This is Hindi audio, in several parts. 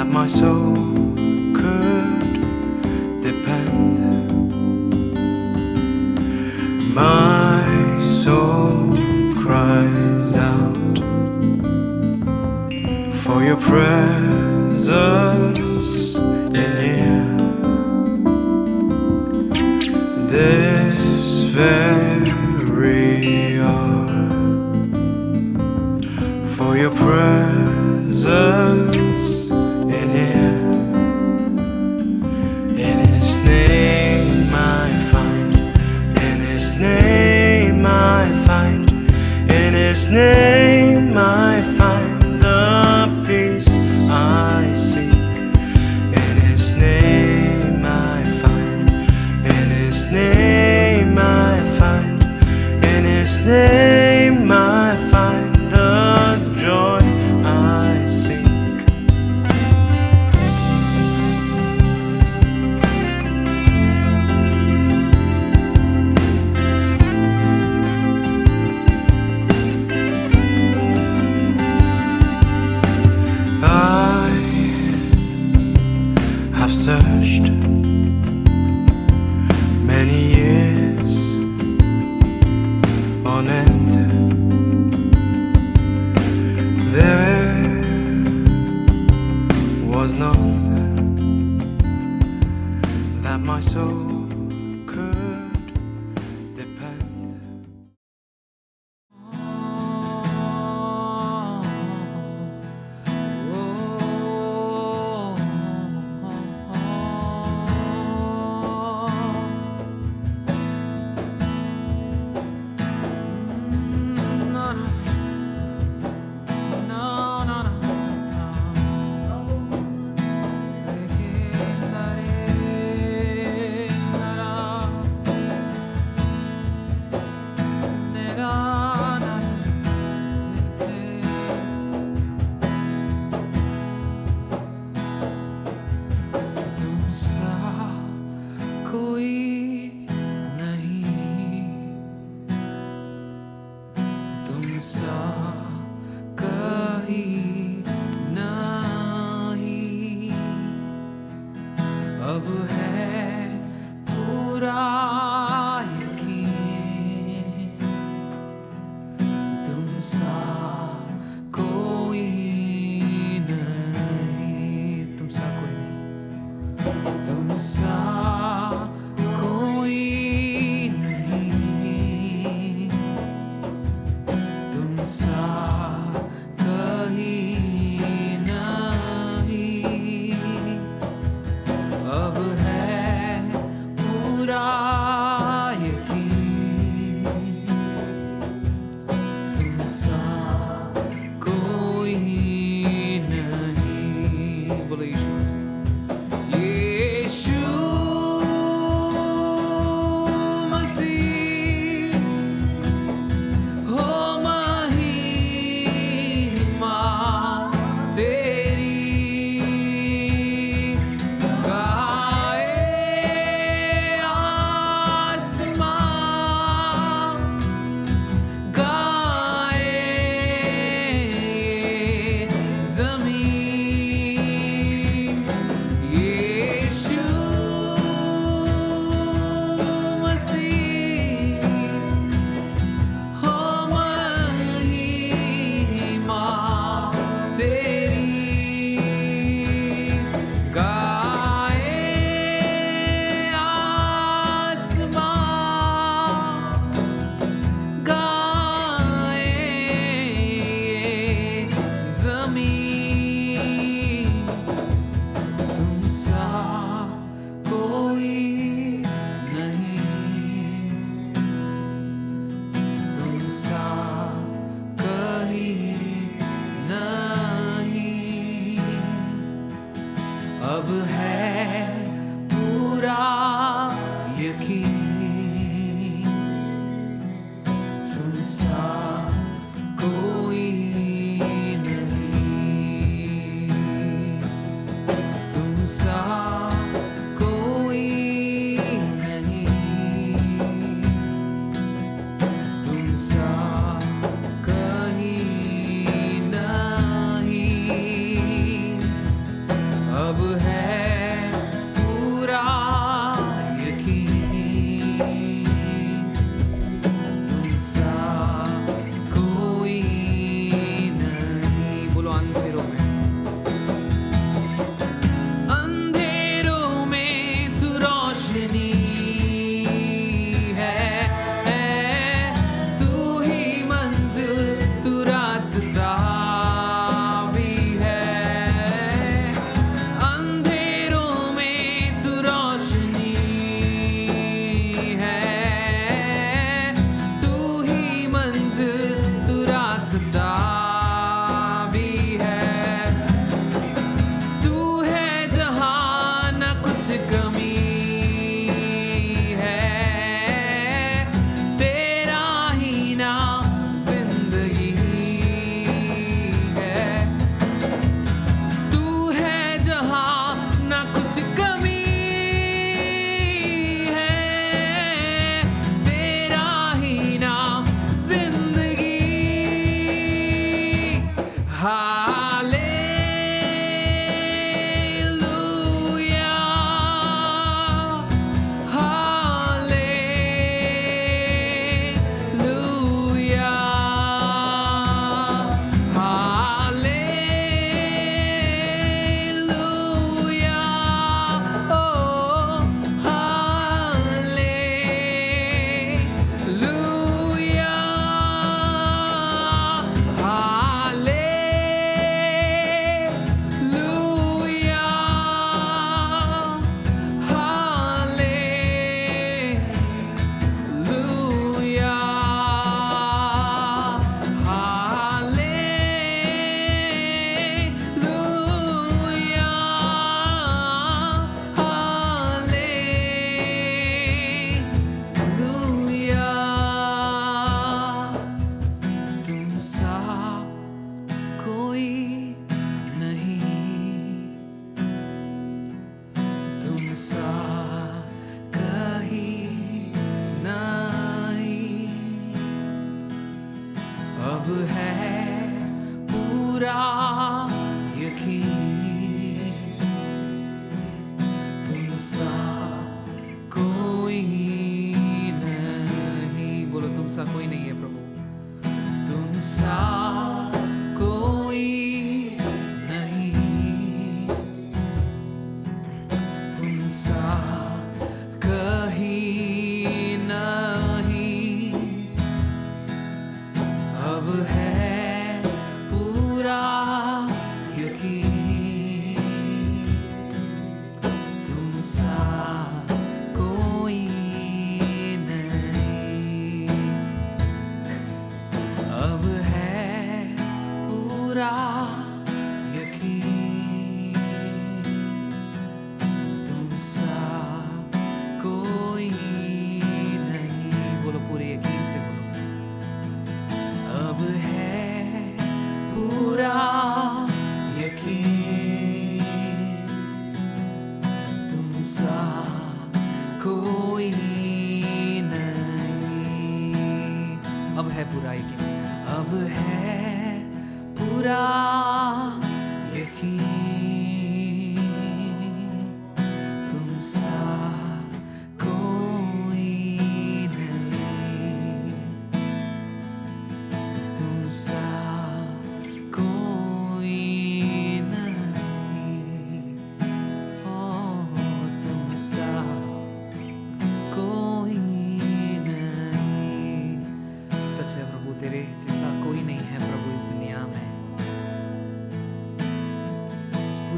that my soul could depend. My soul cries out for your presence in here. This very hour, for your presence in here. In His name I find, in His name I find, in His name I find the peace I seek. In His name I find, in His name I find, in His name I find the joy I seek. I have searched many years on end. There was none that my soul could depend.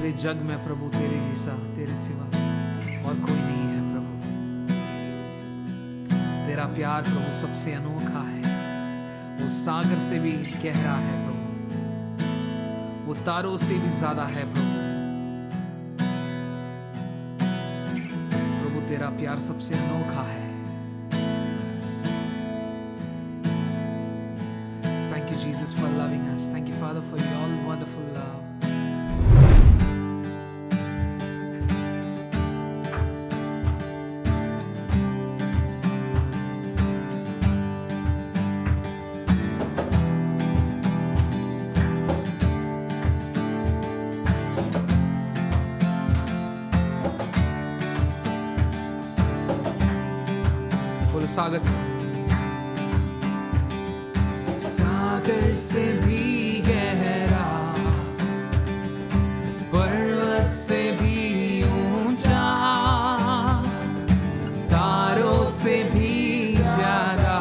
पूरे जग में प्रभु तेरे जैसा, तेरे सिवा और कोई नहीं है प्रभु। तेरा प्यार प्रभु सबसे अनोखा है, वो सागर से भी गहरा है प्रभु, वो तारों से भी ज्यादा है प्रभु। प्रभु तेरा प्यार सबसे अनोखा है। Thank you Jesus for loving us. Thank you Father for your all wonderful love. बोलो सागर से, सागर से भी गहरा, पर्वत से भी ऊंचा, तारों से भी ज्यादा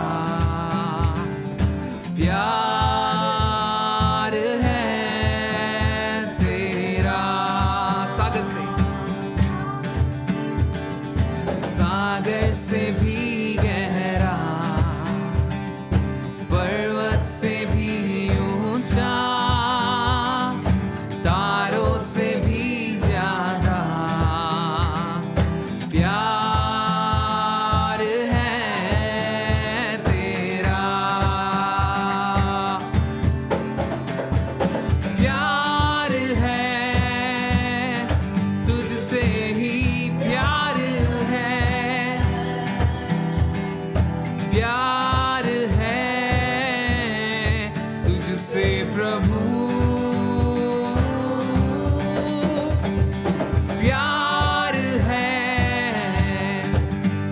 प्यार है तेरा। सागर से भी गहरा, पर्वत से भी ऊंचा, तारों से भी ज्यादा प्यार है तेरा। प्यार है तुझसे ही, प्यार है, प्यार है तुझसे प्रभु। प्यार है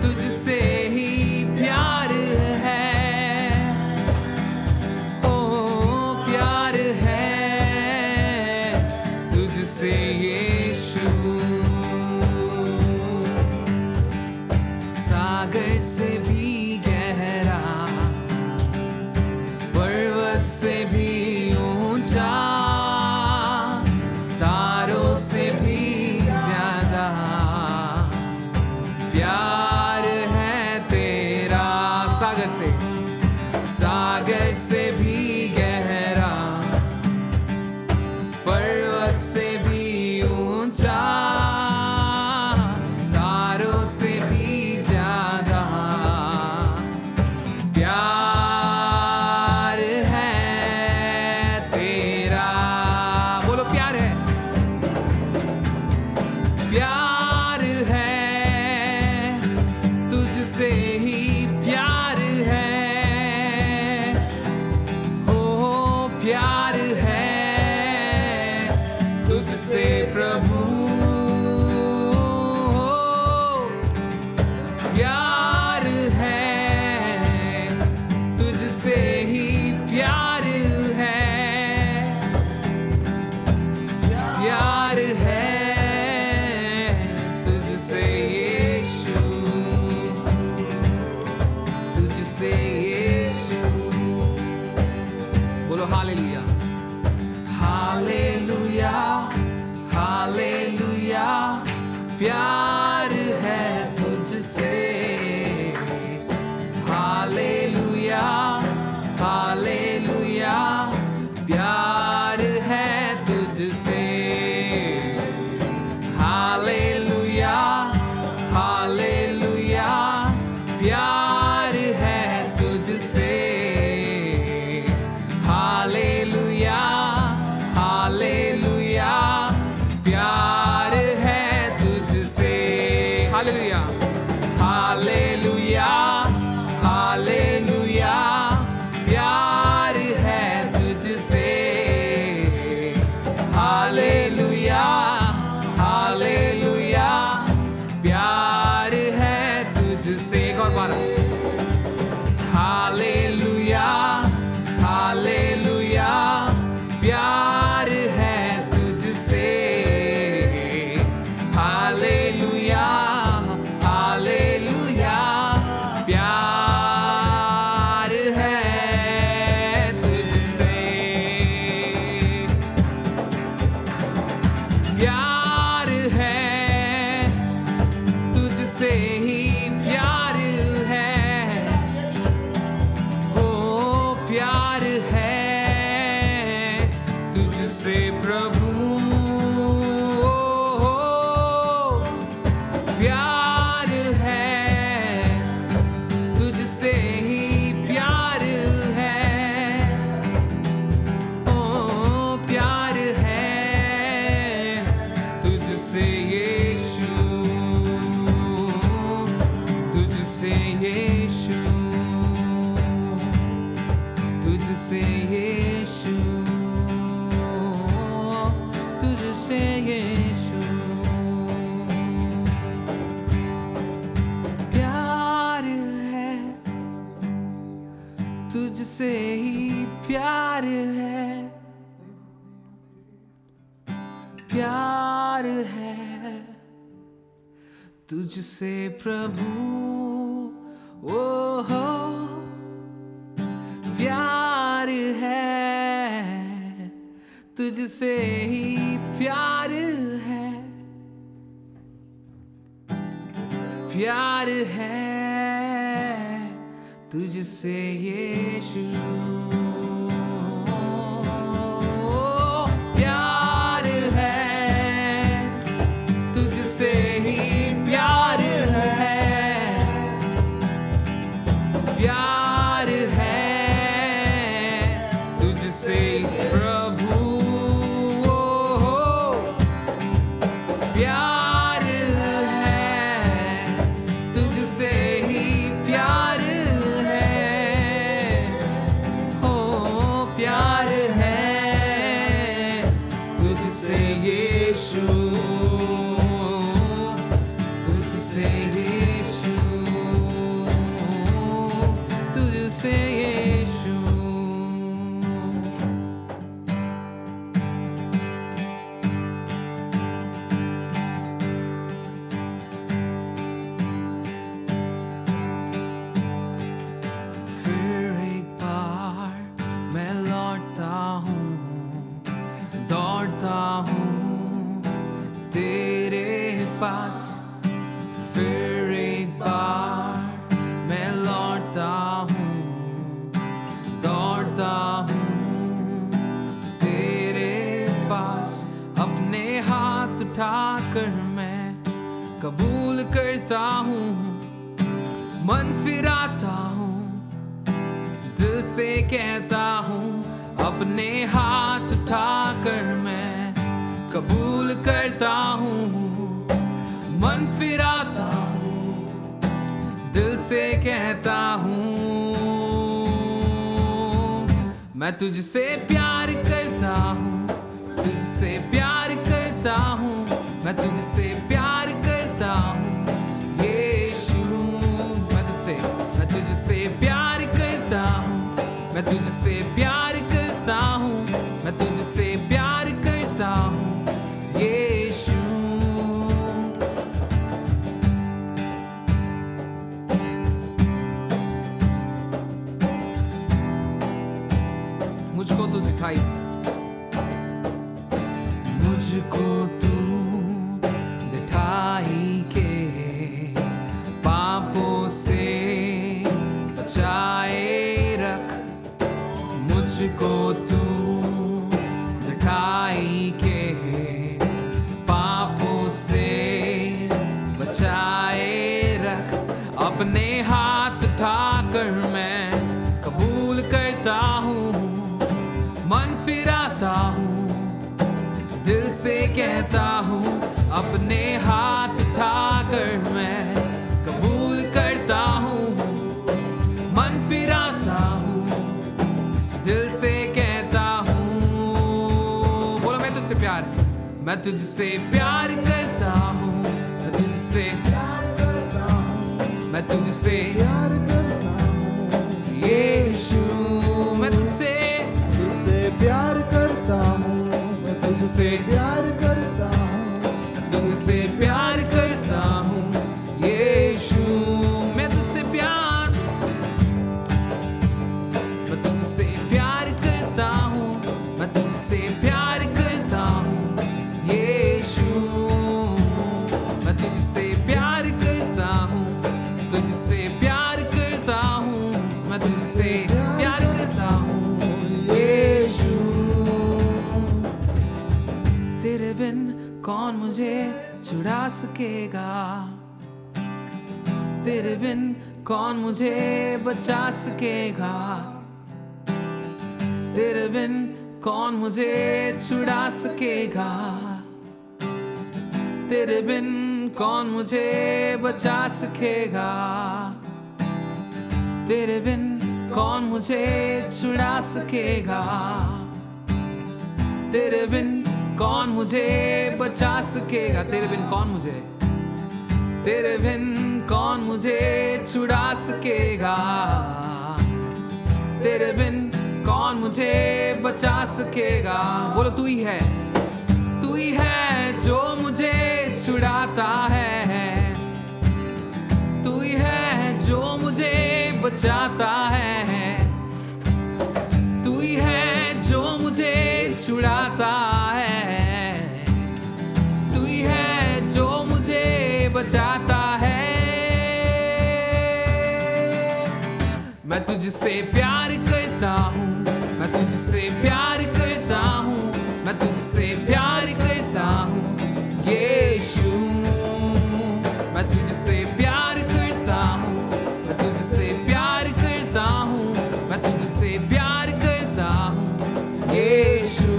तुझसे ही, प्यार है, ओ प्यार है तुझसे यीशु। सागर से भी गहरा, पर्वत से भी ऊंचा, तारों से भी ज्यादा प्यार है तेरा। सागर से भी गहरा, पर्वत से भी ऊंचा, तारों से भी ज्यादा प्यार है तेरा। बोलो प्यार है, प्यार है तुझसे ही, प्यार है, हो प्यार है तुझसे प्रभु। प्यार है तुझसे ही, प्यार है, प्यार है तुझसे यीशु, तुझसे यीशु। बोलो हालेलुया, हालेलुया, हालेलुया। प्यार है तुझसे, हालेलुया, हालेलुया। प्यार है तुझसे, हालेलुया, हालेलुया। प्यार है तुझसे, हालेलुया, हालेलुया। प्यार है तुझसे, हालेलुया, हालेलुया, हालेलुया। प्यार है तुझसे, हालेलुया, हालेलुया। प्यार है तुझसे। एक और बार, हालेलुया, हालेलुया। प्यार है तुझसे, हालेलुया, हालेलुया। प्यार है तुझसे। प्रभु प्यार है, तुझसे ही प्यार है, ओ प्यार है तुझसे यीशु, तुझसे यीशु, तुझसे यीशु, तुझसे यीशु। प्यार है, तुझसे ही प्यार है, प्यार है तुझसे प्रभु, ओ हो प्यार है, तुझसे ही प्यार है, प्यार है तुझसे यीशु, प्यार है तुझसे ही प्यार है, प्यार है तुझसे प्रभु, प्यार है तुझसे ही प्यार है, हो प्यार है तुझसे यीशु, तुझसे यीशु, तुझसे यीशु। फिर एक बार मैं लौटता हूँ, दौड़ता हूँ तेरे पास, फिर एक बार मैं लौटता हूँ, दौड़ता हूँ तेरे पास, अपने हाथ उठाकर मैं कबूल करता हूँ, मन फिराता हूँ, दिल से कहता हूँ, अपने हाथ उठाकर मैं कबूल करता हूँ, मन फिराता हूँ, दिल से कहता हूँ, मैं तुझसे प्यार करता हूँ, तुझसे प्यार करता हूँ, मैं तुझसे प्यार करता हूँ यीशु, मैं तुझसे प्यार करता हूँ, मैं तुझसे प्यार करता हूँ, मैं तुझसे प्यार करता हूँ यीशु। मुझको तू दिखाई, मुझको तू दिखाई के पापों से बचाए रख, मुझको तू दिखाई के पापों से बचाए रख, अपने हाथ उठाकर मैं कबूल करता हूँ, मन फिराता हूँ, दिल से कहता हूँ, अपने हाथ उठाकर मैं कबूल करता हूँ, मन फिराता हूँ, दिल से कहता हूँ, बोलो मैं तुझसे प्यार, मैं तुझसे प्यार करता हूँ, मैं तुझसे प्यार करता हूँ, मैं तुझसे प्यार करता हूँ यीशु, मैं तुझसे प्यार करता हूँ, मैं तुझसे प्यार करता हूँ, तुझसे प्यार करता हूँ यीशु, मैं तुझसे प्यार, मैं तुझसे प्यार करता हूँ, मैं तुझसे प्यार करता हूँ यीशु, मैं तुझसे प्यार करता हूँ, तुझसे प्यार करता हूँ, मैं तुझसे प्यार करता हूँ यीशु, तेरे बिन कौन मुझे छुड़ा सकेगा, तेरे बिन कौन मुझे बचा सकेगा, तेरे बिन कौन मुझे छुड़ा सकेगा, तेरे बिन कौन मुझे बचा सकेगा, तेरे बिन कौन मुझे छुड़ा सकेगा, तेरे बिन कौन मुझे बचा सकेगा, तेरे बिन कौन मुझे, तेरे बिन कौन मुझे छुड़ा सकेगा, तेरे बिन कौन मुझे बचा सकेगा। बोलो तू ही है, तू ही है जो मुझे छुड़ाता है, तू ही है जो मुझे बचाता है, तू ही है जो मुझे छुड़ाता है, तू ही है जो मुझे बचाता है। मैं तुझसे प्यार करता हूँ, मैं तुझसे प्यार करता हूँ, मैं तुझसे प्यार करता हूँ यीशु। मैं तुझसे प्यार करता हूँ, मैं तुझसे प्यार करता हूँ, मैं तुझसे प्यार करता हूँ यीशु।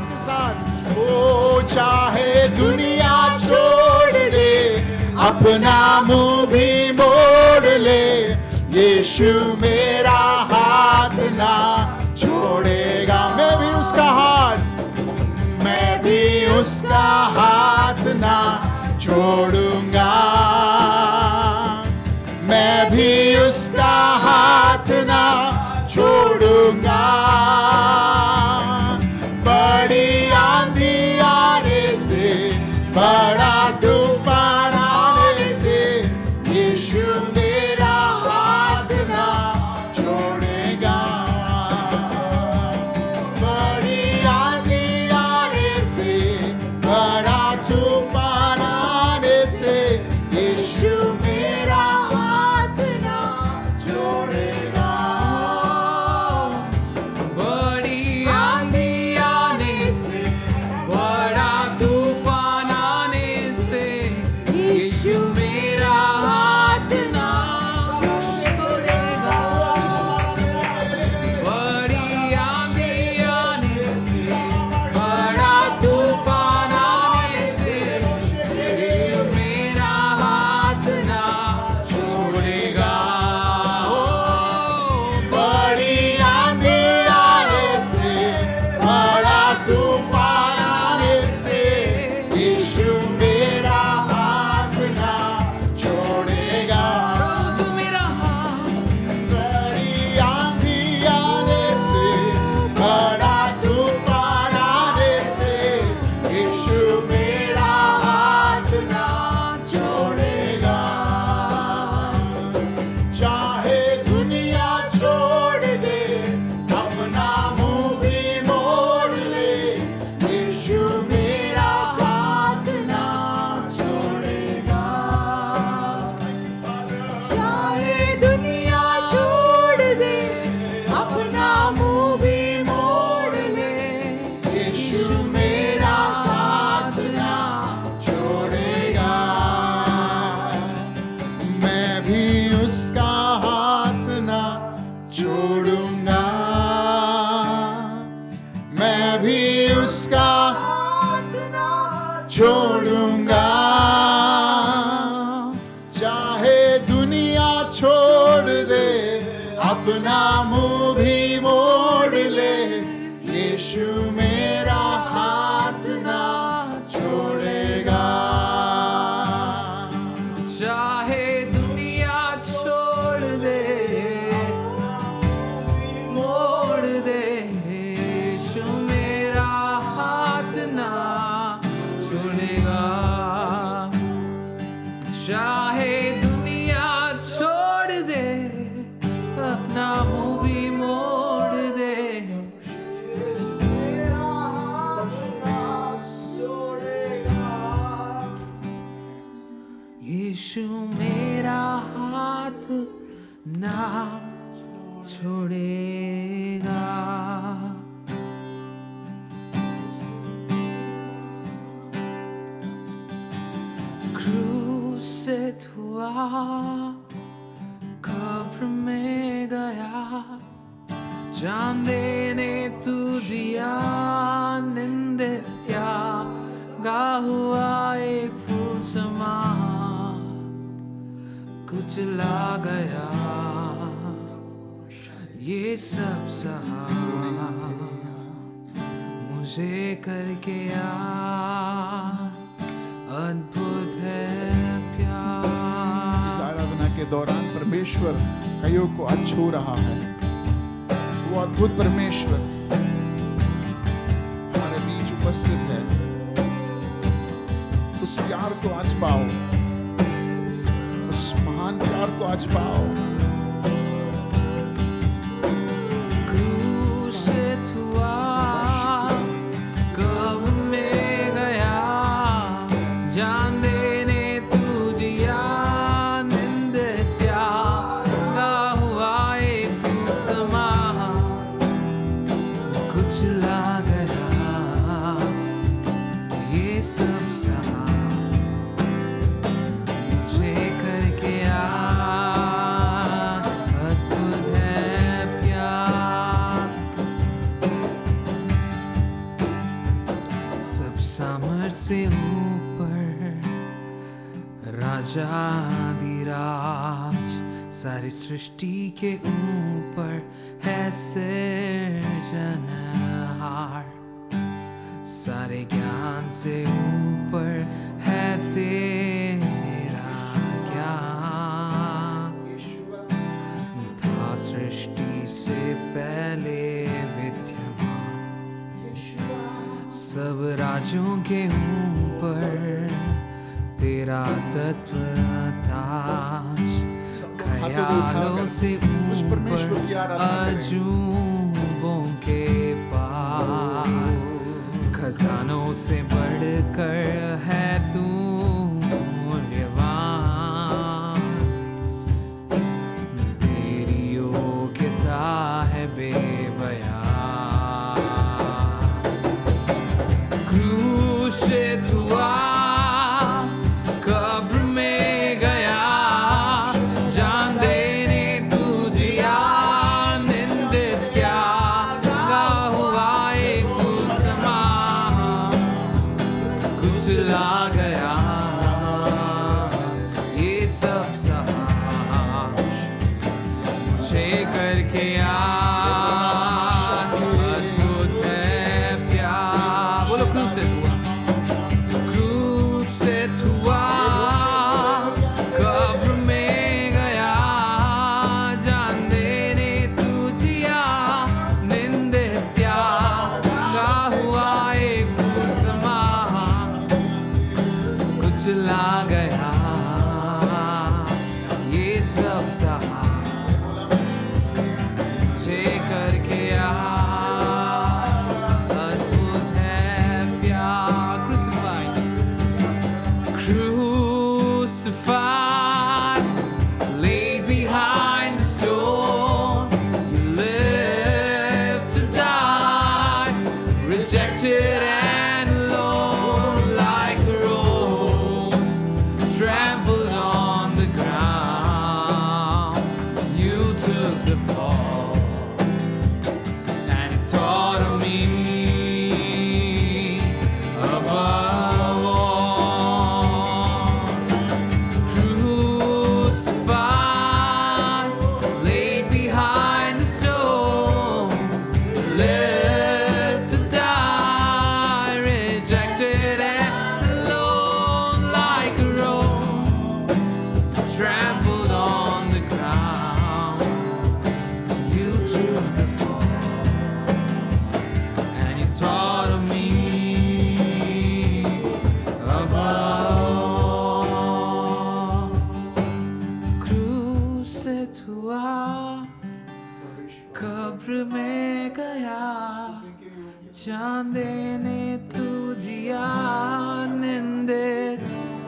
के साथ ओ चाहे दुनिया छोड़ दे, अपना मुंह भी मोड़ ले, यीशु मेरा हाथ ना छोड़ेगा। मैं भी उसका हाथ, मैं भी उसका हाथ ना छोड़ूंगा, मैं भी उसका हाथ ना छोड़ूंगा। बड़ी आंधी आने से, बड़ा तूफान आने से, यीशु मेरा हाथ ना छोड़ेगा। बड़ी आंधी आने से, बड़ा तूफान आने से, यीशु मेरा हाथ ना छोड़ेगा। बड़ी आंधी आने से, बड़ा तूफान आने से, यीशु मेरा हाथ ना छोड़ेगा। बड़ी आंधी आने से, बड़ा तूफान आने से, यीशु मेरा हाथ ना छोड़ेगा। बड़ी आंधी आने से, बड़ा तूफान आने से, यीशु मेरा हाथ ना छोड़ेगा। तू मेरा हाथ, बड़ी आंधी आने से, बड़ा तूफान आने से, यीशु मेरा हाथ ना छोड़ेगा। चाहे दुनिया छोड़ दे, अपना मुंह भी मोड़ ले, यीशु मेरा हाथ ना छोड़ेगा। चाहे दुनिया छोड़ दे, अपना मुंह भी मोड़ ले, यीशु मेरा हाथ ना छोड़ेगा। मैं भी उसका हाथ ना छोड़ूंगा, मैं भी उसका हाथ ना छोड़ूंगा। चाहे दुनिया छोड़ दे, अपना मुंह भी मोड़ ले, यीशु मेरा हाथ ना छोड़ेगा। चाहे दुनिया छोड़ दे, मोड़ दे, यीशु मेरा हाथ ना छोड़ेगा। चाहे दुनिया छोड़ दे, अपना मुंह भी मोड़ दे, यीशु मेरा हाथ ना छोड़ेगा। क्रूसित हुआ, कब्र में गया, जान देने तू जिया, निंदित त्यागा हुआ एक फूल समा, कुचला गया, ये सब सहा, मुझे करके यार, अद्भुत है इस प्यार। आराधना के दौरान परमेश्वर कईयों को आज छू रहा है। वो अद्भुत परमेश्वर हमारे बीच उपस्थित है। उस प्यार को आज पाओ, उस महान प्यार को आज पाओ। क्रूसित हुआ, कब्र में गया, जान देने तू जिया, निंदित त्यागा हुआ एक फूल समा, कुचला गया, ये सब सहा, मुझे करके यार, अद्भुत है प्यार। सब सामर्थ से ऊपर राजाधिराज, सारी सृष्टि के ऊपर है सिरजनहार, सारे ज्ञान से ऊपर है तेरा ज्ञान, था सृष्टि से पहले विद्यमान, सब राज्यों के ऊपर तेरा तत्व ताज, ख्यालों से उस परमेश्वर की ऊपर आराधना करें। अजूबों के पार, खजानों से बढ़कर है तू मूल्यवान, तेरी योग्यता है बेबयान। क्रूसित हुआ, कब्र में गया, जान देने तू जिया, निंदित त्यागा हुआ एक फूल समा, कुचला गया, ये सब सहा, मुझे करके यार, अद्भुत है प्यार। बोलो क्रूसित हुआ, क्रूसित हुआ, कब्र में गया, जान देने तू जिया, निंदित त्यागा हुआ एक फूल समा, कुचला गया, ये सब सहा, मुझे करके यार, अद्भुत है प्यार। Crucified, laid behind the stone, you lived to die, rejected and alone, like a rose trampled on the ground. You took the fall, and you taught me above all. Crucified, laid behind the stone, lived to die, rejected and alone, like a rose trampled on the ground. You took the fall, and you taught me above. क्रूसित हुआ, कब्र में गया, जान देने तू जिया, निंदित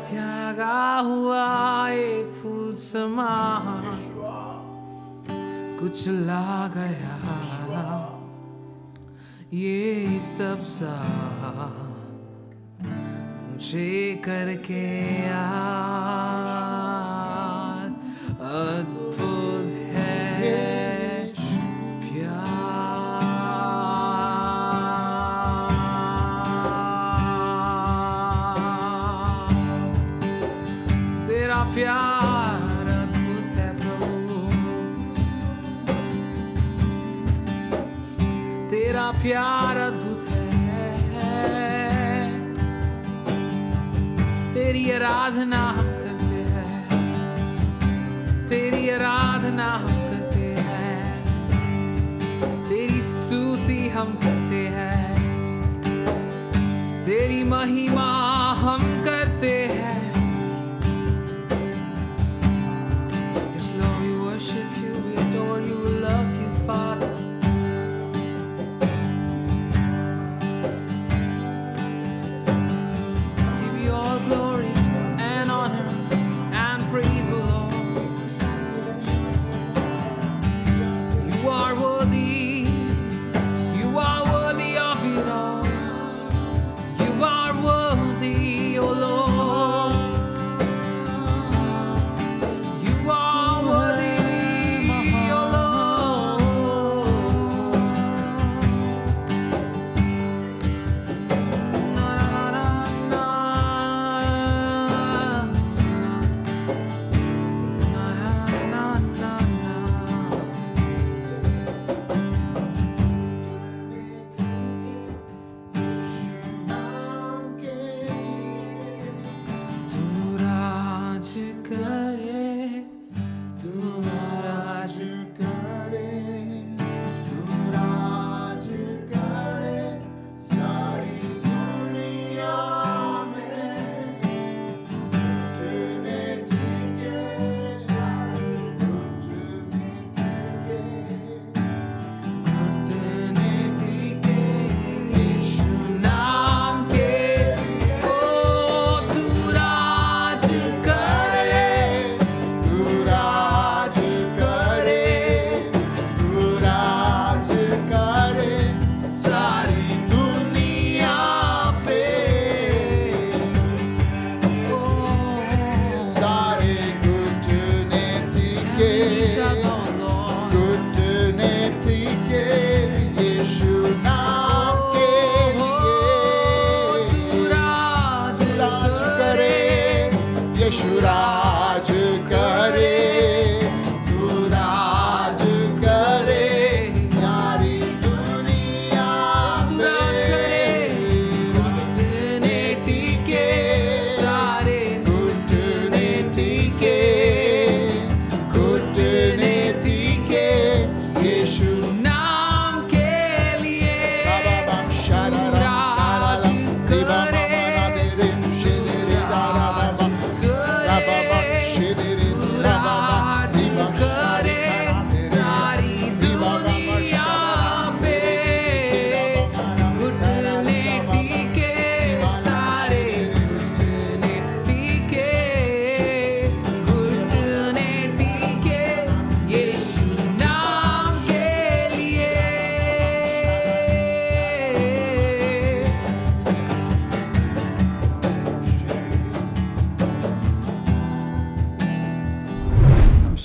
त्यागा हुआ एक फूल समा, कुचला गया ये सब सा मुझे करके याद अद्भुत है तेरा प्यार अद्भुत है प्रभु, तेरा प्यार अद्भुत है। तेरी आराधना हम करते हैं, तेरी आराधना हम करते हैं, तेरी स्तुति हम करते हैं, तेरी महिमा हम करते हैं। Worship you, we adore you, we love you, Father. Give you all glory and honor and praise, O Lord. You are worthy, you are worthy of it all. You are worthy, O Lord. You are worthy.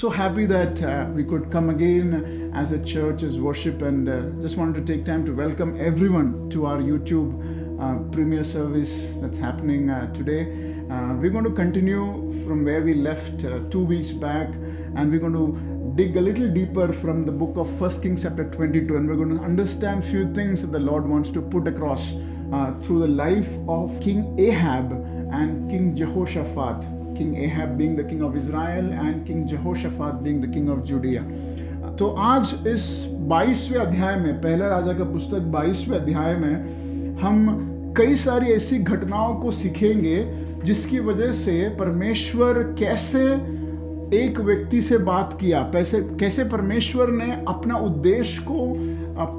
So happy that we could come again as a church, as worship, and just wanted to take time to welcome everyone to our YouTube premier service that's happening today. We're going to continue from where we left 2 weeks back, and we're going to dig a little deeper from the book of 1 Kings chapter 22, and we're going to understand few things that the Lord wants to put across through the life of King Ahab and King Jehoshaphat. King Ahab being the king of Israel and King Jehoshaphat being the king of Judea. तो आज इस 22वें अध्याय में, पहला राजा का पुस्तक 22वें अध्याय में हम कई सारी ऐसी घटनाओं को सीखेंगे जिसकी वजह से परमेश्वर कैसे एक व्यक्ति से बात किया, कैसे परमेश्वर ने अपना उद्देश्य को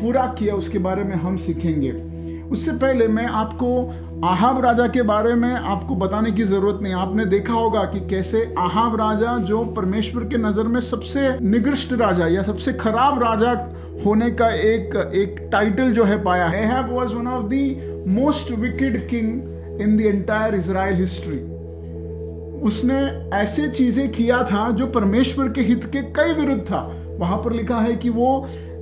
पूरा किया, उसके बारे में हम सीखेंगे। उससे पहले मैं आपको आहाब राजा के बारे में आपको बताने की जरूरत नहीं। आपने देखा होगा कि कैसे आहाब राजा, जो परमेश्वर के नजर में सबसे निकृष्ट राजा या सबसे खराब राजा होने का एक टाइटल जो है पाया है। Ahab was one of the most wicked king in the entire Israel history। उसने ऐसे चीजें किया था जो परमेश्वर के हित के कई विरुद्ध था। वहां पर लिखा है कि वो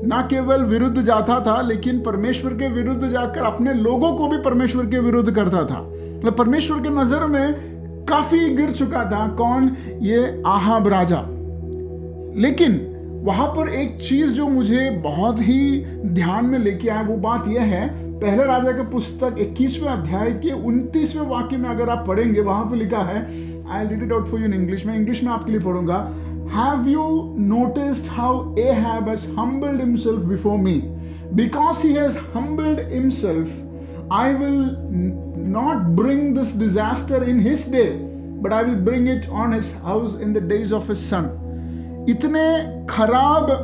ना केवल विरुद्ध जाता था, लेकिन परमेश्वर के विरुद्ध जाकर अपने लोगों को भी परमेश्वर के विरुद्ध करता था। मतलब परमेश्वर के नजर में काफी गिर चुका था। कौन? ये आहाब राजा। लेकिन वहां पर एक चीज जो मुझे बहुत ही ध्यान में लेके आया, वो बात यह है, पहले राजा के पुस्तक 21वें अध्याय के 29वें वाक्य में अगर आप पढ़ेंगे, वहां पर लिखा है, I read it out for you in English, मैं इंग्लिश में आपके लिए पढ़ूंगा। Have you noticed how Ahab has humbled himself before me? Because he has humbled himself, I will not bring this disaster in his day, but I will bring it on his house in the days of his son. इतने खराब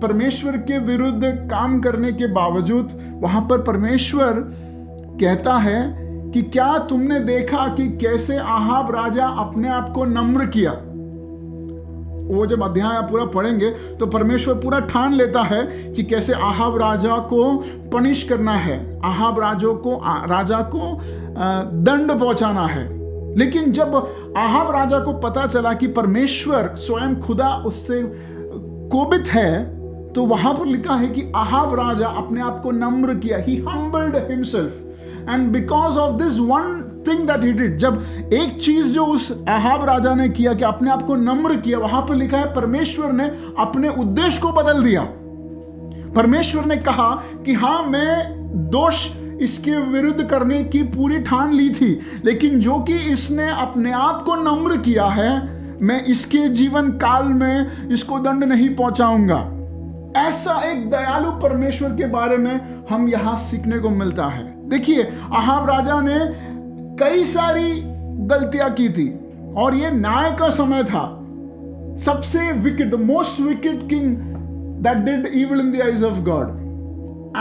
परमेश्वर के विरुद्ध काम करने के बावजूद वहां पर परमेश्वर कहता है कि क्या तुमने देखा कि कैसे आहाब राजा अपने आप को नम्र किया। वो जब अध्याय आप पूरा पढ़ेंगे तो परमेश्वर पूरा ठान लेता है कि कैसे आहाब राजा को पनिश करना है, आहाब राजा को दंड पहुंचाना है। लेकिन जब आहाब राजा को पता चला कि परमेश्वर स्वयं खुदा उससे कोपित है, तो वहां पर लिखा है कि आहाब राजा अपने आप को नम्र किया। He humbled himself, and because of this one thing that he did, जब एक चीज जो उस आहाब राजा ने किया कि अपने आप को नम्र किया, वहां पर लिखा है परमेश्वर ने अपने उद्देश्य को बदल दिया। परमेश्वर ने कहा कि हाँ, मैं दोष इसके विरुद्ध करने की पूरी ठान ली थी, लेकिन जो कि इसने अपने आप को नम्र किया है, मैं इसके जीवन काल में इसको दंड नहीं पहुंचाऊंगा। ऐसा एक दयालु परमेश्वर के बारे में हम यहां सीखने को मिलता है। देखिए, आहाब राजा ने कई सारी गलतियां की थी और ये न्याय का समय था। सबसे wicket, the most wicket king that did evil in the eyes of God.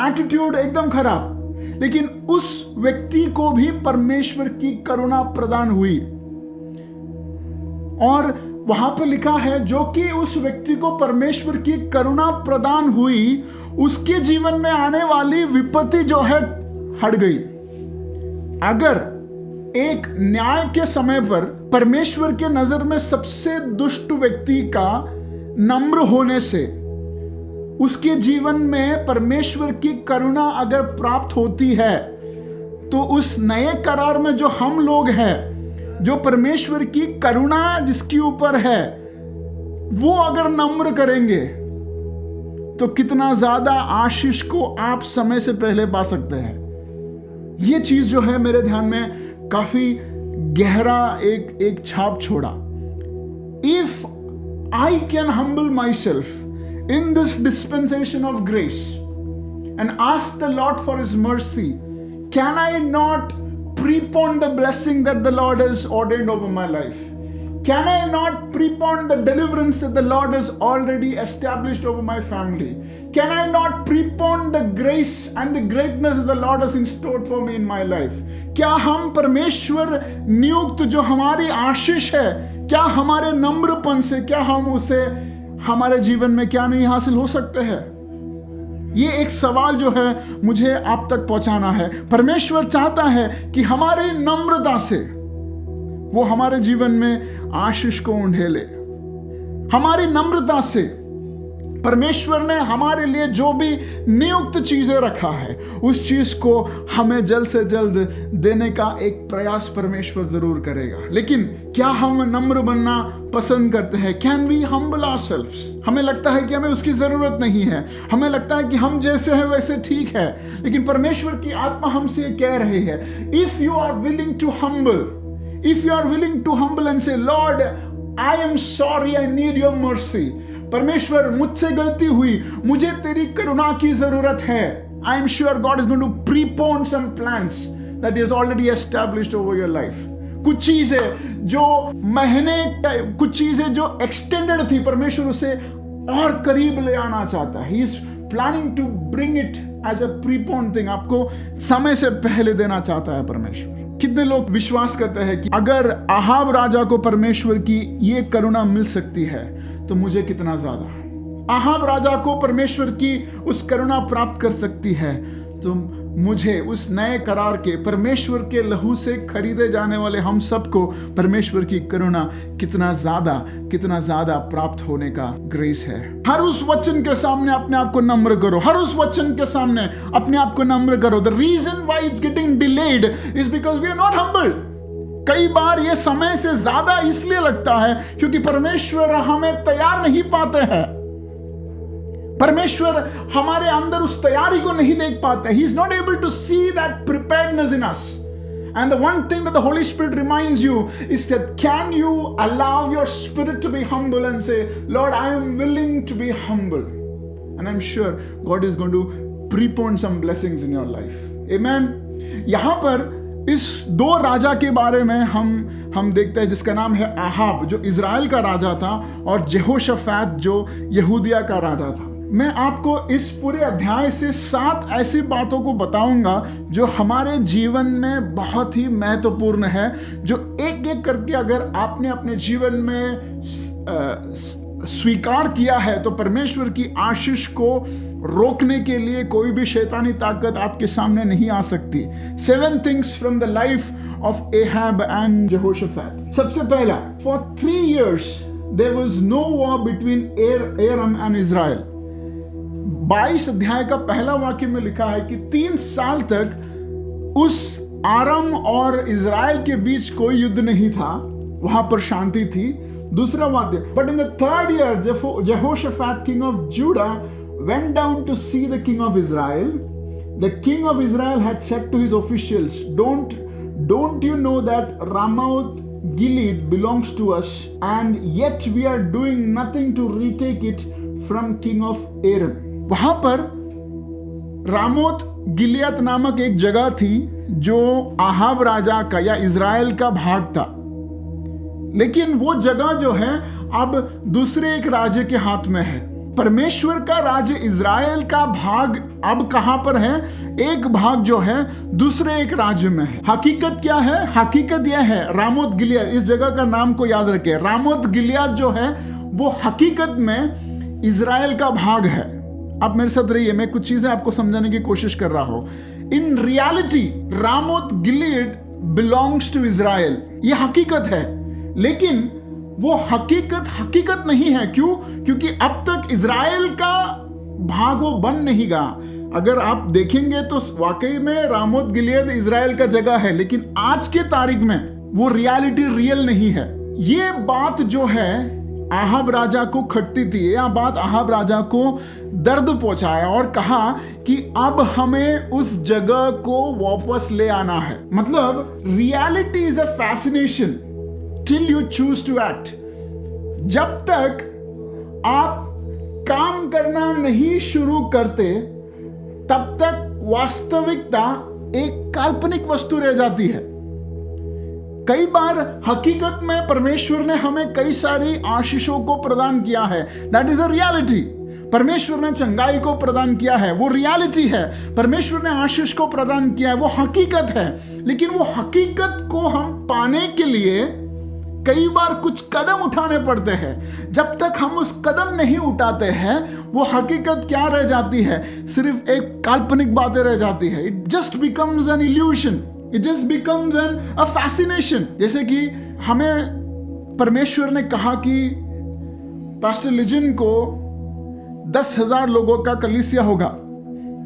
Attitude एकदम खराब, लेकिन उस व्यक्ति को भी परमेश्वर की करुणा प्रदान हुई। और वहां पर लिखा है, जो कि उस व्यक्ति को परमेश्वर की करुणा प्रदान हुई, उसके जीवन में आने वाली विपत्ति जो है हट गई। अगर एक न्याय के समय पर परमेश्वर के नजर में सबसे दुष्ट व्यक्ति का नम्र होने से उसके जीवन में परमेश्वर की करुणा अगर प्राप्त होती है, तो उस नए करार में जो हम लोग हैं, जो परमेश्वर की करुणा जिसके ऊपर है, वो अगर नम्र करेंगे तो कितना ज्यादा आशीष को आप समय से पहले पा सकते हैं। ये चीज जो है मेरे ध्यान में काफी गहरा एक छाप छोड़ा। If I can humble my self in this dispensation of grace and ask the Lord for his mercy, can I not prepone the blessing that the Lord has ordained over my life? Can I not prepone the deliverance that the Lord has already established over my family? Can I not prepone the grace and the greatness that the Lord has installed for me in my life? क्या हम परमेश्वर नियुक्त जो हमारी आशीष है, क्या हमारे नम्रपन से, क्या हम उसे हमारे जीवन में क्या नहीं हासिल हो सकते हैं? ये एक सवाल जो है मुझे आप तक पहुंचाना है। परमेश्वर चाहता है कि हमारी नम्रता से वो हमारे जीवन में आशीष को उंडेले। हमारी नम्रता से परमेश्वर ने हमारे लिए जो भी नियुक्त चीजें रखा है, उस चीज को हमें जल्द से जल्द देने का एक प्रयास परमेश्वर जरूर करेगा। लेकिन क्या हम नम्र बनना पसंद करते हैं? Can we humble ourselves? हमें लगता है कि हमें उसकी जरूरत नहीं है, हमें लगता है कि हम जैसे हैं वैसे ठीक है, लेकिन परमेश्वर की आत्मा हमसे कह रही है, if you are willing to humble, if you are willing to humble and say, lord I am sorry, I need your mercy. परमेश्वर, मुझसे गलती हुई, मुझे तेरी करुणा की जरूरत है। I am sure God is going to prepone some plans that is already established over your life. कुछ चीजें जो महीने, कुछ चीजें जो एक्सटेंडेड थी, परमेश्वर उसे और करीब ले आना चाहता है। He is planning to bring it as a preponed thing. आपको समय से पहले देना चाहता है परमेश्वर. कितने लोग विश्वास करते हैं कि अगर आहाब राजा को परमेश्वर की ये करुणा मिल सकती है तो मुझे कितना ज्यादा. आहाब राजा को परमेश्वर की उस करुणा प्राप्त कर सकती है तो मुझे उस नए करार के परमेश्वर के लहू से खरीदे जाने वाले हम सबको परमेश्वर की करुणा कितना ज्यादा प्राप्त होने का ग्रेस है. हर उस वचन के सामने अपने आप को नम्र करो. हर उस वचन के सामने अपने आप को नम्र करो. The reason why it's getting delayed is because we are not humbled. कई बार ये समय से ज्यादा इसलिए लगता है क्योंकि परमेश्वर हमें तैयार नहीं पाते हैं. परमेश्वर हमारे अंदर उस तैयारी को नहीं देख पाते. He is not able to see that preparedness in us. And the one thing that the Holy Spirit reminds you is that can you allow your spirit to be humble and say, Lord, I am willing to be humble. And I'm sure God is going to prepone some blessings in your life. Amen. यहाँ पर इस दो राजा के बारे में हम देखते हैं जिसका नाम है आहाब जो इज़राइल का राजा था और जेहोशाफात जो यहूदिया का राजा था. मैं आपको इस पूरे अध्याय से 7 ऐसी बातों को बताऊंगा जो हमारे जीवन में बहुत ही महत्वपूर्ण है, जो एक एक करके अगर आपने अपने जीवन में स्वीकार किया है तो परमेश्वर की आशीष को रोकने के लिए कोई भी शैतानी ताकत आपके सामने नहीं आ सकती. 7 things from the life of Ahab and Jehoshaphat. सबसे पहला, for 3 years there was no war between Aram and Israel. 22 अध्याय का पहला वाक्य में लिखा है कि 3 साल तक उस आराम और इज़राइल के बीच कोई युद्ध नहीं था, वहां पर शांति थी. दूसरा वाक्य, but in the 3rd year Jehoshaphat king of Judah went down to see the king of Israel. The king of Israel had said to his officials, don't you know that Ramoth Gilead belongs to us and yet we are doing nothing to retake it from king of Aram. वहां पर रामोत गिलियत नामक एक जगह थी जो आहाब राजा का या इज़राइल का भाग था, लेकिन वो जगह जो है अब दूसरे एक राज्य के हाथ में है. परमेश्वर का राज्य इज़राइल का भाग अब कहां पर है? एक भाग जो है दूसरे एक राज्य में है. हकीकत क्या है? हकीकत यह है, रामोत गिलियत, इस जगह का नाम को याद रखें. रामोत गिलियत जो है वो हकीकत में इज़राइल का भाग है. आप मेरे साथ रहिए, मैं कुछ चीजें आपको समझाने की कोशिश कर रहा हूं. In reality Ramoth Gilead belongs to Israel. यह हकीकत है, लेकिन वो हकीकत नहीं है. क्यों? क्योंकि अब तक इज़राइल का भाग वो बन नहीं गया. अगर आप देखेंगे तो वाकई में रामोत गिलियद इज़राइल का जगह है, लेकिन आज के तारीख में वो रियलिटी रियल नहीं है. ये बात जो है आहाब राजा को खटती थी. यह बात आहाब राजा को दर्द पहुंचाया और कहा कि अब हमें उस जगह को वापस ले आना है. मतलब reality is a fascination till you choose to act. जब तक आप काम करना नहीं शुरू करते तब तक वास्तविकता एक काल्पनिक वस्तु रह जाती है. कई बार हकीकत में परमेश्वर ने हमें कई सारी आशीषों को प्रदान किया है. That is a reality. परमेश्वर ने चंगाई को प्रदान किया है, वो रियलिटी है. परमेश्वर ने आशीष को प्रदान किया है, वो हकीकत है. लेकिन वो हकीकत को हम पाने के लिए कई बार कुछ कदम उठाने पड़ते हैं. जब तक हम उस कदम नहीं उठाते हैं वो हकीकत क्या रह जाती है? सिर्फ एक काल्पनिक बातें रह जाती है. It just becomes an illusion. It just becomes a fascination. जैसे कि हमें परमेश्वर ने कहा कि पास्टर लिजन को 10,000 लोगों का कलीसिया होगा.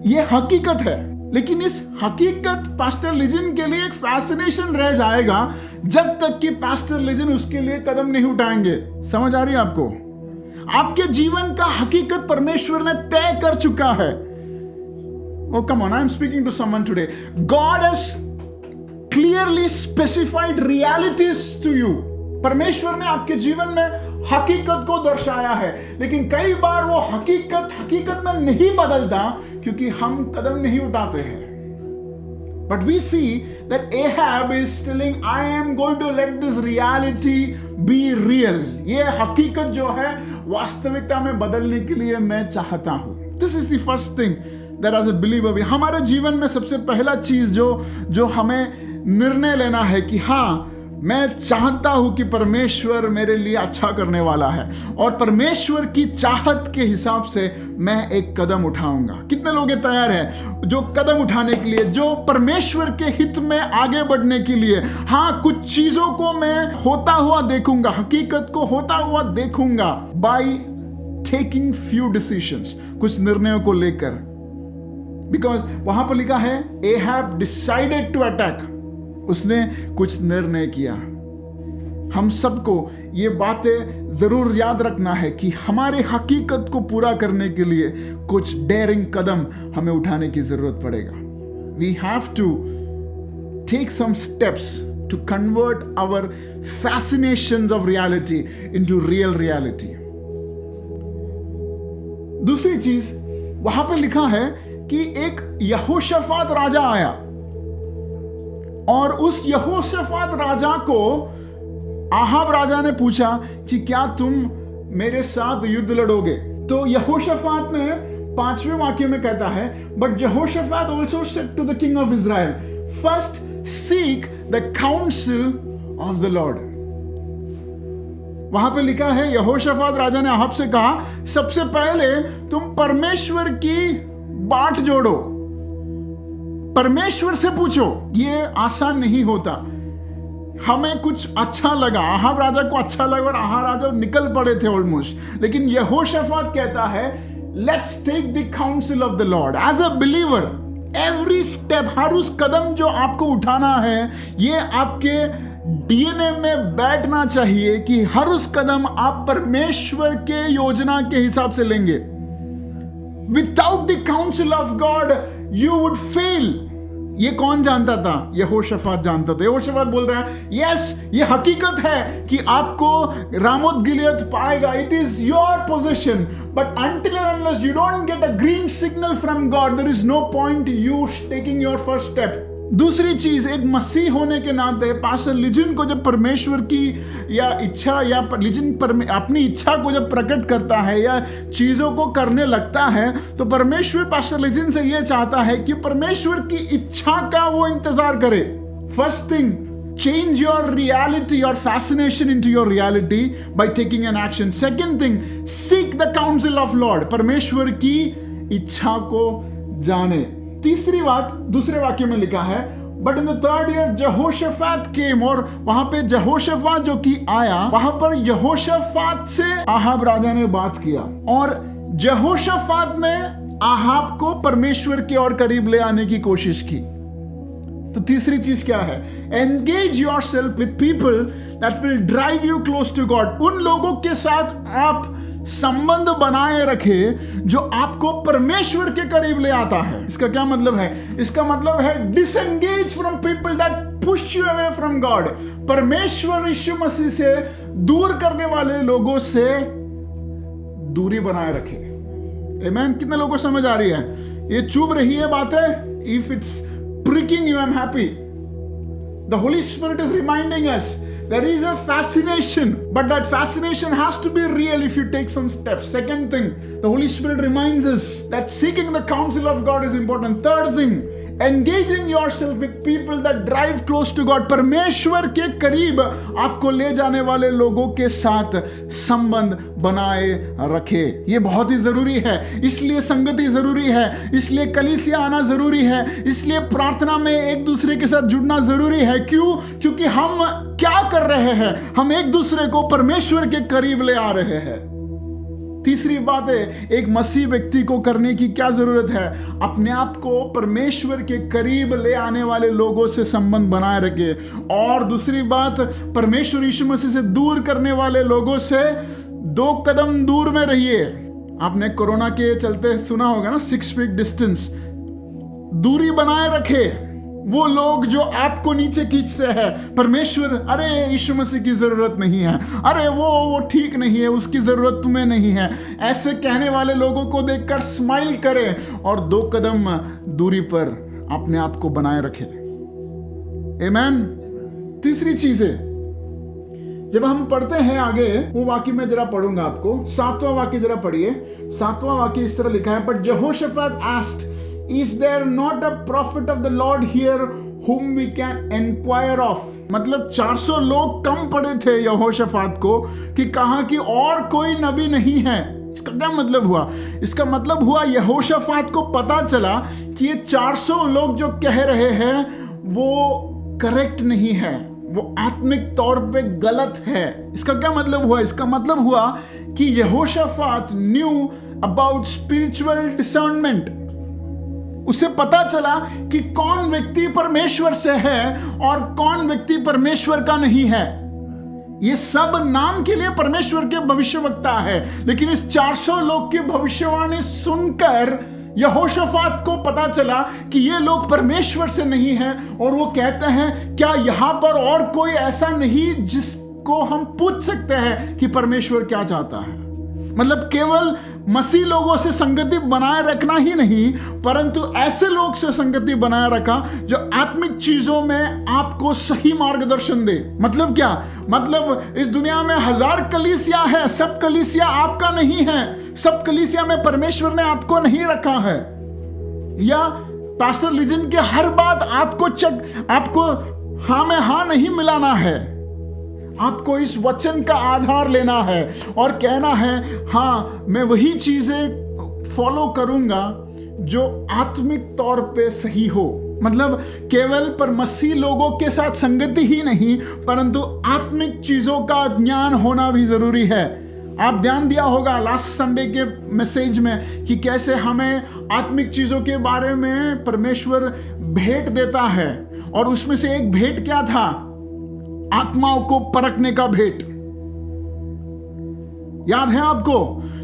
यह हकीकत है, लेकिन इस हकीकत पास्टर लिजन के लिए एक फैसिनेशन रह जाएगा जब तक कि पास्टर लिजन उसके लिए कदम नहीं उठाएंगे. समझ आ रही है आपको? आपके जीवन का हकीकत परमेश्वर ने तय कर चुका है. Oh, come on, I am speaking to someone today. God has clearly specified realities to you. परमेश्वर ने आपके जीवन में हकीकत को दर्शाया है, लेकिन कई बार वो हकीकत में नहीं बदलता क्योंकि हम कदम नहीं उठाते हैं. But we see that Ahab is telling, I am going to let this reality be real. ये हकीकत जो है वास्तविकता में बदलने के लिए मैं चाहता हूं. This is the first thing that as a believer हमारे जीवन में सबसे पहला चीज जो हमें निर्णय लेना है कि हाँ, मैं चाहता हूं कि परमेश्वर मेरे लिए अच्छा करने वाला है और परमेश्वर की चाहत के हिसाब से मैं एक कदम उठाऊंगा। कितने लोग ये तैयार हैं जो कदम उठाने के लिए, जो परमेश्वर के हित में आगे बढ़ने के लिए? हाँ, कुछ चीजों को मैं होता हुआ देखूंगा, हकीकत को होता हुआ देखूंगा बाय टेकिंग फ्यू डिसीजंस, कुछ निर्णयों को लेकर। बिकॉज वहां पर लिखा है एहाब डिसाइडेड टू अटैक, उसने कुछ निर्णय किया। हम सबको ये बातें जरूर याद रखना है कि हमारे हकीकत को पूरा करने के लिए कुछ डेयरिंग कदम हमें उठाने की जरूरत पड़ेगा। We have to take some steps to convert our fascinations of reality into real reality. दूसरी चीज वहां पे लिखा है कि एक यहोशाफात राजा आया और उस यहोशाफात राजा को आहाब राजा ने पूछा कि क्या तुम मेरे साथ युद्ध लड़ोगे? तो यहोशाफात ने 5वें वाक्य में कहता है, but Jehoshaphat also said to the king of Israel, first seek the council of the Lord. वहां पे लिखा है यहोशाफात राजा ने आहाब से कहा, सबसे पहले तुम परमेश्वर की बाट जोड़ो, परमेश्वर से पूछो। ये आसान नहीं होता। हमें कुछ अच्छा लगा, आहाब राजा को अच्छा लगा और आहाब राजा निकल पड़े थे ऑलमोस्ट, लेकिन यहोशाफात कहता है let's take the council of the lord. As a believer every step, हर उस कदम जो आपको उठाना है, ये आपके डीएनए में बैठना चाहिए कि हर उस कदम आप परमेश्वर के योजना के हिसाब से लेंगे। Without the council of God you would fail. ये कौन जानता था? यहोशाफात जानता था। यहोशाफात बोल रहा है यस, ये हकीकत है कि आपको रामोत गिलियद पाएगा, it is your position, but until and unless you don't get a green signal from God, there is no point you taking your first step. दूसरी चीज, एक मसीह होने के नाते पास्टर लिजिन को जब परमेश्वर की या इच्छा या लिजिन अपनी इच्छा को जब प्रकट करता है या चीजों को करने लगता है, तो परमेश्वर पास्टर लिजिन से यह चाहता है कि परमेश्वर की इच्छा का वो इंतजार करे। First thing, change your reality, your fascination into your reality by taking an action. Second thing, seek the counsel of Lord, परमेश्वर की इच्छा को जाने। तीसरी बात दूसरे वाक्य में लिखा है, but in the third year Jehoshaphat came, और वहां पे जहोशाफात जो कि आया, वहां पर यहोशाफात से आहाब राजा ने बात किया और जहोशाफात ने आहाब को परमेश्वर के और करीब ले आने की कोशिश की। तो तीसरी चीज क्या है? Engage yourself with people that will drive you close to God. उन लोगों के साथ आप संबंध बनाए रखे जो आपको परमेश्वर के करीब ले आता है। इसका क्या मतलब है? इसका मतलब है disengage from people that push you away from God. परमेश्वर यीशु मसीह से दूर करने वाले लोगों से दूरी बनाए रखे। आमीन। कितने लोगों को समझ आ रही है? ये चुभ रही है बातें? If it's pricking you, I'm happy. The Holy Spirit is reminding us there is a fascination, but that fascination has to be real if you take some steps. Second thing, the Holy Spirit reminds us that seeking the counsel of God is important. Third thing, engaging yourself with people that drive close to God. परमेश्वर के करीब आपको ले जाने वाले लोगों के साथ संबंध बनाए रखे। ये बहुत ही जरूरी है। इसलिए संगति जरूरी है, इसलिए कलीसिया आना जरूरी है, इसलिए प्रार्थना में एक दूसरे के साथ जुड़ना जरूरी है। क्यों? क्योंकि हम क्या कर रहे हैं? हम एक दूसरे को परमेश्वर के करीब ले आ रहे हैं। तीसरी बात है, एक मसीह व्यक्ति को करने की क्या जरूरत है? अपने आप को परमेश्वर के करीब ले आने वाले लोगों से संबंध बनाए रखे। और दूसरी बात, परमेश्वर यीशु मसीह से दूर करने वाले लोगों से 2 कदम दूर में रहिए। आपने कोरोना के चलते सुना होगा ना, 6 फीट डिस्टेंस। दूरी बनाए रखे वो लोग जो आपको नीचे खींचते हैं। परमेश्वर, अरे यीशु मसीह की जरूरत नहीं है, अरे वो ठीक नहीं है, उसकी जरूरत तुम्हें नहीं है, ऐसे कहने वाले लोगों को देखकर स्माइल करें और 2 कदम दूरी पर अपने आप को बनाए रखें। आमीन। तीसरी चीज है जब हम पढ़ते हैं आगे, वो वाक्य मैं जरा पढ़ूंगा आपको। 7वां वाक्य जरा पढ़िए। 7वां वाक्य इस तरह लिखा है, but जेहोशाफात asked, is there not a prophet of the Lord here whom we can inquire of? मतलब 400 लोग कम पड़े थे यहोशाफात को कि कहा कि और कोई नबी नहीं है। इसका क्या मतलब हुआ? इसका मतलब हुआ यहोशाफात को पता चला कि ये 400 लोग जो कह रहे हैं वो करेक्ट नहीं है, वो आत्मिक तौर पे गलत है। इसका क्या मतलब हुआ? इसका मतलब हुआ कि यहोशाफात न्यू अबाउट स्पिरिचुअल डिसर्नमेंट। उसे पता चला कि कौन व्यक्ति परमेश्वर से है और कौन व्यक्ति परमेश्वर का नहीं है। ये सब नाम के लिए परमेश्वर के भविष्यवक्ता है, लेकिन इस 400 लोग की भविष्यवाणी सुनकर यहोशाफात को पता चला कि ये लोग परमेश्वर से नहीं हैं। और वो कहते हैं, क्या यहां पर और कोई ऐसा नहीं जिसको हम पूछ सकते हैं कि परमेश्वर क्या चाहता है? मतलब केवल मसीह लोगों से संगति बनाए रखना ही नहीं, परंतु ऐसे लोग से संगति बनाए रखा जो आत्मिक चीजों में आपको सही मार्गदर्शन दे। मतलब क्या? मतलब इस दुनिया में 1000 कलीसिया है, सब कलीसिया आपका नहीं है, सब कलीसिया में परमेश्वर ने आपको नहीं रखा है। या पास्टर लिजन के हर बात आपको हाँ में हाँ नहीं मिलाना है। आपको इस वचन का आधार लेना है और कहना है, हाँ मैं वही चीजें फॉलो करूंगा जो आत्मिक तौर पे सही हो। मतलब केवल पर मसीह लोगों के साथ संगति ही नहीं, परंतु आत्मिक चीजों का ज्ञान होना भी जरूरी है। आप ध्यान दिया होगा लास्ट संडे के मैसेज में कि कैसे हमें आत्मिक चीजों के बारे में परमेश्वर भेंट देता है, और उसमें से एक भेंट क्या था? आत्माओं को परखने का भेंट। याद है आपको?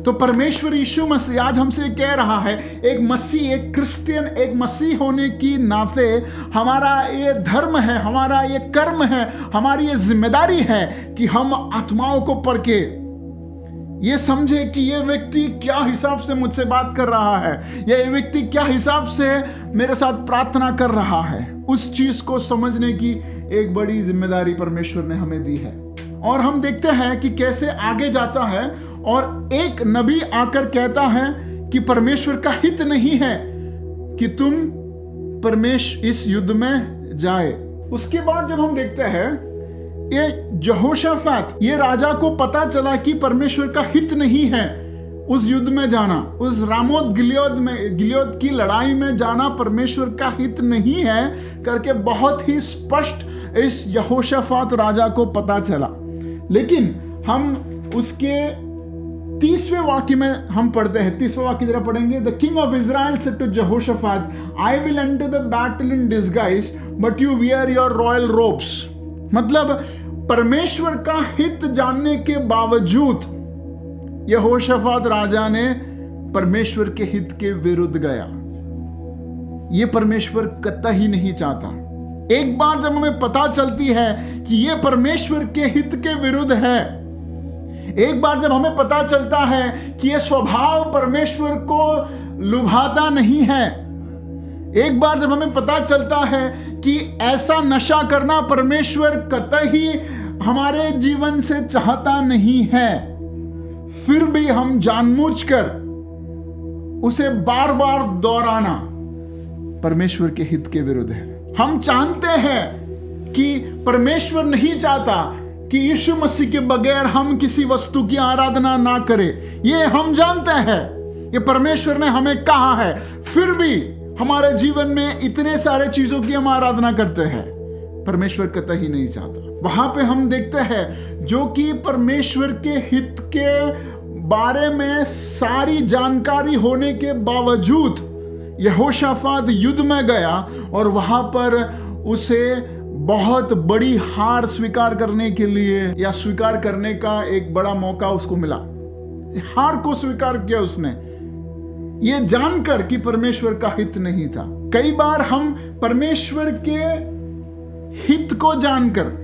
तो परमेश्वर यीशु मसीह आज हमसे कह रहा है, एक मसीह, एक क्रिश्चियन, एक मसीह होने की नाते हमारा ये धर्म है, हमारा ये कर्म है, हमारी ये जिम्मेदारी है कि हम आत्माओं को परखे, ये समझे कि ये व्यक्ति क्या हिसाब से मुझसे बात कर रहा है, या ये व्यक्ति क्या हिसाब से मेरे साथ प्रार्थना कर रहा है। उस चीज को समझने की एक बड़ी जिम्मेदारी परमेश्वर ने हमें दी है। और हम देखते हैं कि कैसे आगे जाता है, और एक नबी आकर कहता है कि परमेश्वर का हित नहीं है कि तुम इस युद्ध में जाए। उसके बाद जब हम देखते हैं, ये यहोशाफात, ये राजा को पता चला कि परमेश्वर का हित नहीं है उस युद्ध में जाना, उस रामोत गिलियोद की लड़ाई में जाना परमेश्वर का हित नहीं है करके बहुत ही स्पष्ट इस यहोशाफात राजा को पता चला। लेकिन हम उसके 30वें वाक्य में हम पढ़ते हैं। 30वां वाक्य जरा पढ़ेंगे। The king of Israel said to Jehoshaphat, I will enter the battle in disguise but you wear your royal robes. मतलब परमेश्वर का हित जानने के बावजूद यहोशाफात राजा ने परमेश्वर के हित के विरुद्ध गया। यह परमेश्वर कतई नहीं चाहता। एक बार जब हमें पता चलती है कि यह परमेश्वर के हित के विरुद्ध है, एक बार जब हमें पता चलता है कि यह स्वभाव परमेश्वर को लुभाता नहीं है, एक बार जब हमें पता चलता है कि ऐसा नशा करना परमेश्वर कतई हमारे जीवन से चाहता नहीं है, फिर भी हम जानबूझकर उसे बार बार दोहराना परमेश्वर के हित के विरुद्ध है। हम जानते हैं कि परमेश्वर नहीं चाहता कि यीशु मसीह के बगैर हम किसी वस्तु की आराधना ना करें। ये हम जानते हैं, ये परमेश्वर ने हमें कहा है, फिर भी हमारे जीवन में इतने सारे चीजों की हम आराधना करते हैं। परमेश्वर कतई नहीं चाहता। वहां पे हम देखते हैं जो कि परमेश्वर के हित के बारे में सारी जानकारी होने के बावजूद यहोशाफात युद्ध में गया और वहां पर उसे बहुत बड़ी हार स्वीकार करने के लिए या स्वीकार करने का एक बड़ा मौका उसको मिला। हार को स्वीकार किया उसने, ये जानकर कि परमेश्वर का हित नहीं था। कई बार हम परमेश्वर के हित को जानकर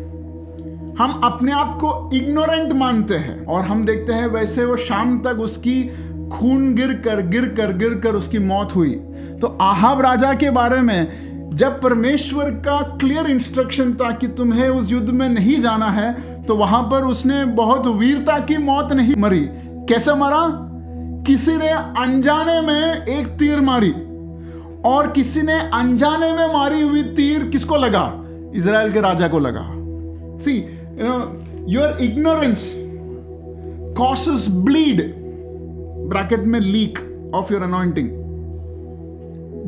हम अपने आप को इग्नोरेंट मानते हैं और हम देखते हैं वैसे वो शाम तक उसकी खून गिर कर उसकी मौत हुई। तो आहाब राजा के बारे में जब परमेश्वर का क्लियर इंस्ट्रक्शन था कि तुम्हें उस युद्ध में नहीं जाना है, तो वहां पर उसने बहुत वीरता की मौत नहीं मरी। कैसे मरा? किसी ने अनजाने में एक तीर मारी, और किसी ने अनजाने में मारी हुई तीर किसको लगा? इजराइल के राजा को लगा। See your ignorance causes bleed, bracket में leak of your anointing,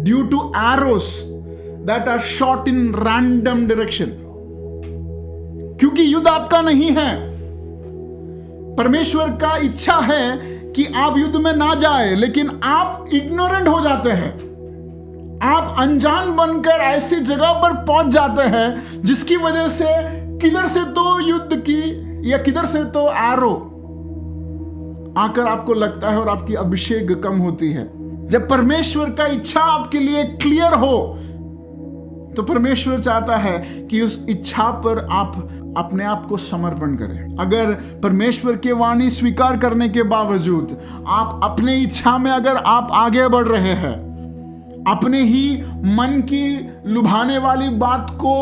due to arrows that are shot in random direction. क्योंकि युद्ध आपका नहीं है। परमेश्वर का इच्छा है कि आप युद्ध में ना जाए, लेकिन आप इग्नोरेंट हो जाते हैं। आप अनजान बनकर ऐसी जगह पर पहुंच जाते हैं जिसकी वजह से किधर से तो युद्ध की या किधर से तो एरो आकर आपको लगता है और आपकी अभिषेक कम होती है। जब परमेश्वर का इच्छा आपके लिए क्लियर हो तो परमेश्वर चाहता है कि उस इच्छा पर आप अपने आप को समर्पण करें। अगर परमेश्वर की वाणी स्वीकार करने के बावजूद आप अपने इच्छा में अगर आप आगे बढ़ रहे हैं, अपने ही मन की लुभाने वाली बात को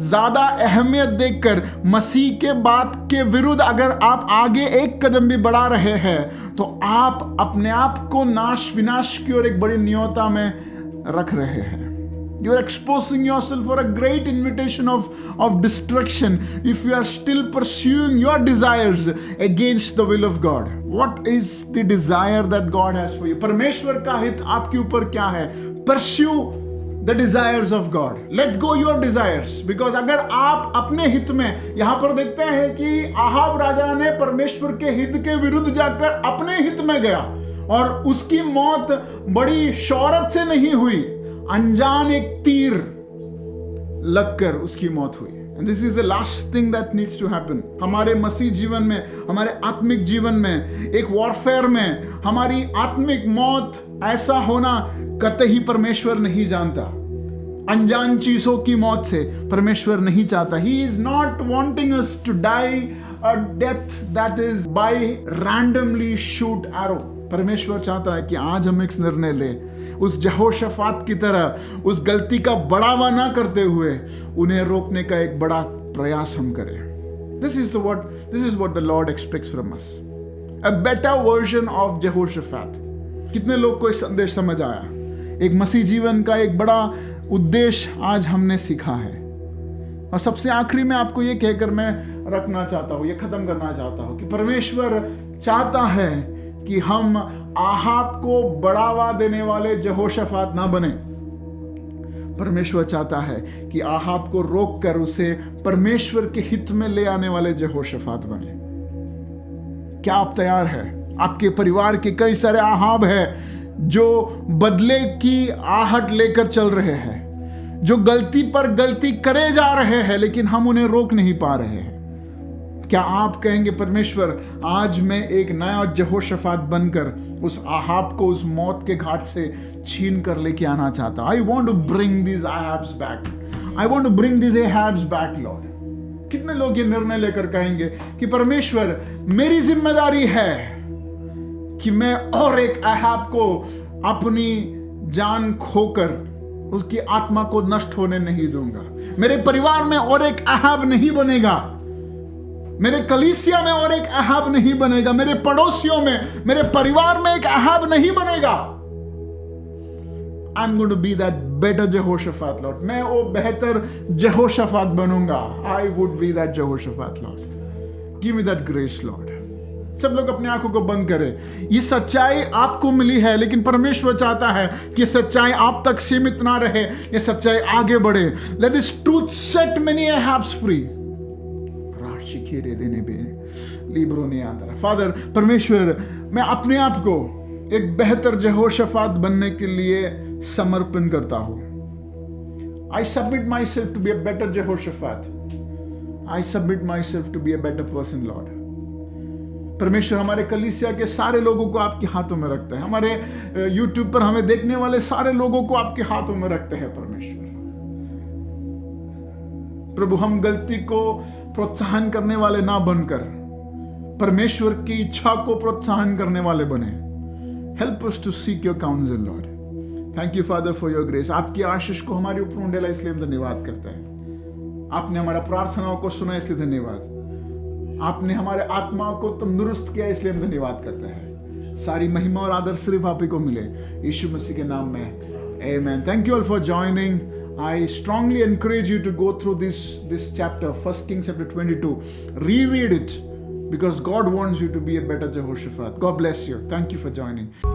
ज्यादा अहमियत देकर मसीह के बात के विरुद्ध अगर आप आगे एक कदम भी बढ़ा रहे हैं, तो आप अपने आप को नाश विनाश की ओर एक बड़ी नियोता में रख रहे हैं। You are exposing yourself for a great invitation of destruction if you are still pursuing your desires against the will of God. What is the desire that God has for you? परमेश्वर का हित आपके ऊपर क्या है? Pursue the desires of God. Let go your desires. Because अगर आप अपने हित में, यहाँ पर देखते हैं कि आहाब राजा ने परमेश्वर के हित के विरुद्ध जाकर अपने हित में गया और उसकी मौत बड़ी शौहरत से नहीं हुई, अनजान एक तीर लगकर उसकी मौत हुई। And this is the last thing that needs to happen. हमारे मसीह जीवन में, हमारे आत्मिक जीवन में, एक वॉरफेयर में हमारी आत्मिक मौत ऐसा होना कतई परमेश्वर नहीं जानता। अनजान चीजों की मौत से परमेश्वर नहीं चाहता। He is not wanting us to die a death that is by randomly shoot arrow. परमेश्वर चाहता है कि आज हम एक निर्णय ले, उस यहोशाफात की तरह उस गलती का बढ़ावा ना करते हुए उन्हें रोकने का एक बड़ा प्रयास हम करें। This is what the Lord expects from us. A better version of Jehoshaphat. कितने लोग को इस संदेश समझ आया? एक मसीह जीवन का एक बड़ा उद्देश्य आज हमने सीखा है। और सबसे आखिरी में आपको ये कहकर मैं रखना चाहता हूँ, ये खत्म करना चाहता हूँ कि परमेश्वर चाहता है कि हम आहाब को बढ़ावा देने वाले यहोशाफात ना बने। परमेश्वर चाहता है कि आहाब को रोककर उसे परमेश्वर के हित में ले आने वाले यहोशाफात बने। क्या आप तैयार हैं? आपके परिवार के कई सारे आहाब हैं जो बदले की आहट लेकर चल रहे हैं, जो गलती पर गलती करे जा रहे हैं, लेकिन हम उन्हें रोक नहीं पा रहे हैं। क्या आप कहेंगे परमेश्वर आज मैं एक नया यहोशाफात बनकर उस आहाब को उस मौत के घाट से छीन कर लेके आना चाहता? I want to bring this Ahabs back. I want to bring this Ahabs back lord. कितने लोग ये निर्णय लेकर कहेंगे कि परमेश्वर मेरी जिम्मेदारी है कि मैं और एक आहाब को अपनी जान खोकर उसकी आत्मा को नष्ट होने नहीं दूंगा। मेरे परिवार में और एक आहाब नहीं बनेगा, मेरे कलीसिया में और एक अहाब नहीं बनेगा, मेरे पड़ोसियों में, मेरे परिवार में एक अहाब नहीं बनेगा। I'm going to be that better Jehoshaphat, Lord. मैं वो बेहतर यहोशाफात बनूंगा। I would be that Jehoshaphat, Lord. Give me that grace, Lord. सब लोग अपनी आंखों को बंद करें। ये सच्चाई आपको मिली है, लेकिन परमेश्वर चाहता है कि सच्चाई आप तक सीमित ना रहे, ये सच्चाई आगे बढ़े। Let this truth set many Ahabs free. Father, परमेश्वर, मैं अपने आप को एक बेहतर यहोशाफात बनने के लिए समर्पण करता हूं। I submit myself to be a better Jehoshaphat. I submit myself to be a better person, Lord. परमेश्वर हमारे कलीसिया के सारे लोगों को आपके हाथों में रखते हैं, हमारे YouTube पर हमें देखने वाले सारे लोगों को आपके हाथों में रखते हैं। परमेश्वर प्रभु, हम गलती को प्रोत्साहन करने वाले ना बनकर परमेश्वर की इच्छा को प्रोत्साहन करने वाले बने। Help us to seek your counsel, Lord. Thank you Father for your grace. आपकी आशीष को हमारे ऊपर उंडेला, इसलिए हम धन्यवाद करते हैं। आपने हमारा प्रार्थनाओं को सुना, इसलिए धन्यवाद। आपने हमारे आत्मा को तंदुरुस्त किया, इसलिए हम धन्यवाद करते हैं। सारी महिमा और आदर सिर्फ आप ही को मिले, यीशु मसीह के नाम में, amen. Thank you all for joining. I strongly encourage you to go through this chapter, 1 Kings chapter 22. Reread it because God wants you to be a better Jehoshaphat. God bless you. Thank you for joining.